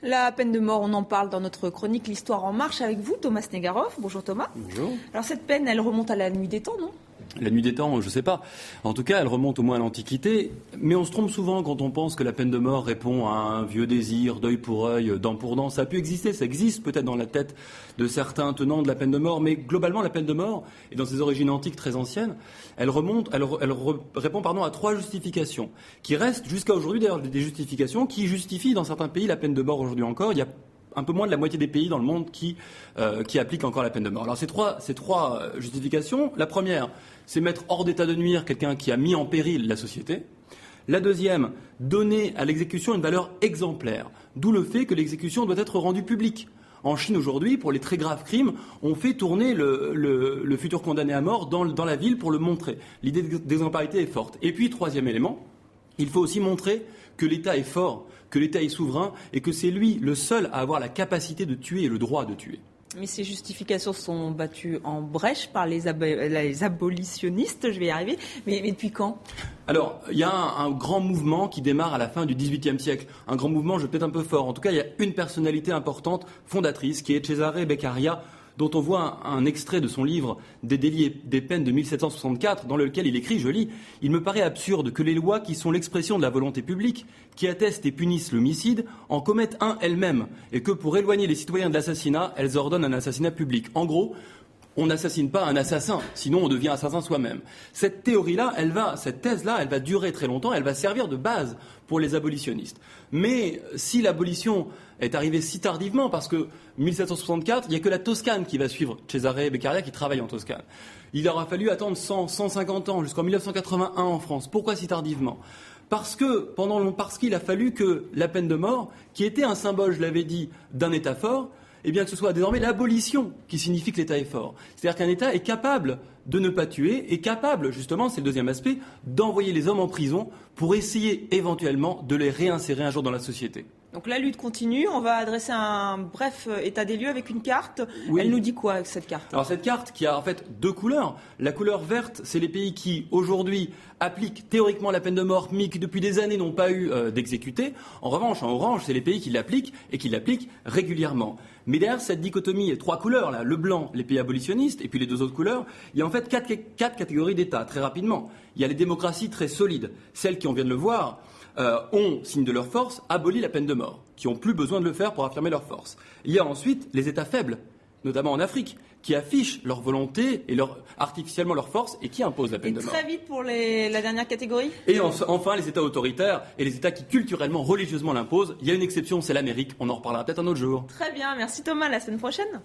La peine de mort, on en parle dans notre chronique L'Histoire en marche avec vous, Thomas Snegarov. Bonjour Thomas. Bonjour. Alors cette peine, elle remonte à la nuit des temps, non ? La nuit des temps, je ne sais pas. En tout cas, elle remonte au moins à l'Antiquité. Mais on se trompe souvent quand on pense que la peine de mort répond à un vieux désir, d'œil pour œil, dent pour dent. Ça a pu exister, ça existe peut-être dans la tête de certains tenants de la peine de mort. Mais globalement, la peine de mort, et dans ses origines antiques très anciennes, elle répond à 3 justifications, qui restent jusqu'à aujourd'hui d'ailleurs des justifications qui justifient dans certains pays la peine de mort aujourd'hui encore. Il y a un peu moins de la moitié des pays dans le monde qui appliquent encore la peine de mort. Alors ces trois justifications, la première, c'est mettre hors d'état de nuire quelqu'un qui a mis en péril la société. La deuxième, donner à l'exécution une valeur exemplaire, d'où le fait que l'exécution doit être rendue publique. En Chine aujourd'hui, pour les très graves crimes, on fait tourner le futur condamné à mort dans la ville pour le montrer. L'idée d'exemplarité est forte. Et puis, troisième élément, il faut aussi montrer que l'État est fort, que l'État est souverain et que c'est lui le seul à avoir la capacité de tuer et le droit de tuer. Mais ces justifications sont battues en brèche par les abolitionnistes, je vais y arriver. Mais depuis quand ? Alors, il y a un grand mouvement qui démarre à la fin du XVIIIe siècle. Un grand mouvement, je vais peut-être un peu fort. En tout cas, il y a une personnalité importante, fondatrice, qui est Cesare Beccaria, dont on voit un extrait de son livre « Des délits et des peines » de 1764, dans lequel il écrit, je lis, « Il me paraît absurde que les lois qui sont l'expression de la volonté publique, qui attestent et punissent l'homicide, en commettent un elles-mêmes, et que pour éloigner les citoyens de l'assassinat, elles ordonnent un assassinat public. » En gros, on n'assassine pas un assassin, sinon on devient assassin soi-même. Cette théorie-là, cette thèse-là, elle va durer très longtemps, elle va servir de base pour les abolitionnistes. Mais si l'abolition est arrivée si tardivement, parce que 1764, il n'y a que la Toscane qui va suivre Cesare Beccaria qui travaille en Toscane. Il aura fallu attendre 150 ans, jusqu'en 1981 en France. Pourquoi si tardivement ? Parce qu'il a fallu que la peine de mort, qui était un symbole, je l'avais dit, d'un État fort, eh bien que ce soit désormais l'abolition qui signifie que l'État est fort. C'est-à-dire qu'un État est capable de ne pas tuer, est capable, justement, c'est le deuxième aspect, d'envoyer les hommes en prison pour essayer éventuellement de les réinsérer un jour dans la société. Donc la lutte continue, on va adresser un bref état des lieux avec une carte. Oui. Elle nous dit quoi cette carte ? Alors cette carte qui a en fait 2 couleurs. La couleur verte, c'est les pays qui aujourd'hui appliquent théoriquement la peine de mort, mais qui depuis des années n'ont pas eu d'exécuter. En revanche, en orange, c'est les pays qui l'appliquent et qui l'appliquent régulièrement. Mais derrière cette dichotomie, 3 couleurs, là, le blanc, les pays abolitionnistes, et puis les 2 autres couleurs, il y a en fait 4 catégories d'États, très rapidement. Il y a les démocraties très solides, celles qui, on vient de le voir, ont, signe de leur force, aboli la peine de mort, qui n'ont plus besoin de le faire pour affirmer leur force. Il y a ensuite les États faibles, notamment en Afrique, qui affichent leur volonté et artificiellement leur force et qui imposent la peine de mort. Très vite pour la dernière catégorie. Et enfin, les États autoritaires et les États qui culturellement, religieusement l'imposent. Il y a une exception, c'est l'Amérique. On en reparlera peut-être un autre jour. Très bien, merci Thomas, la semaine prochaine.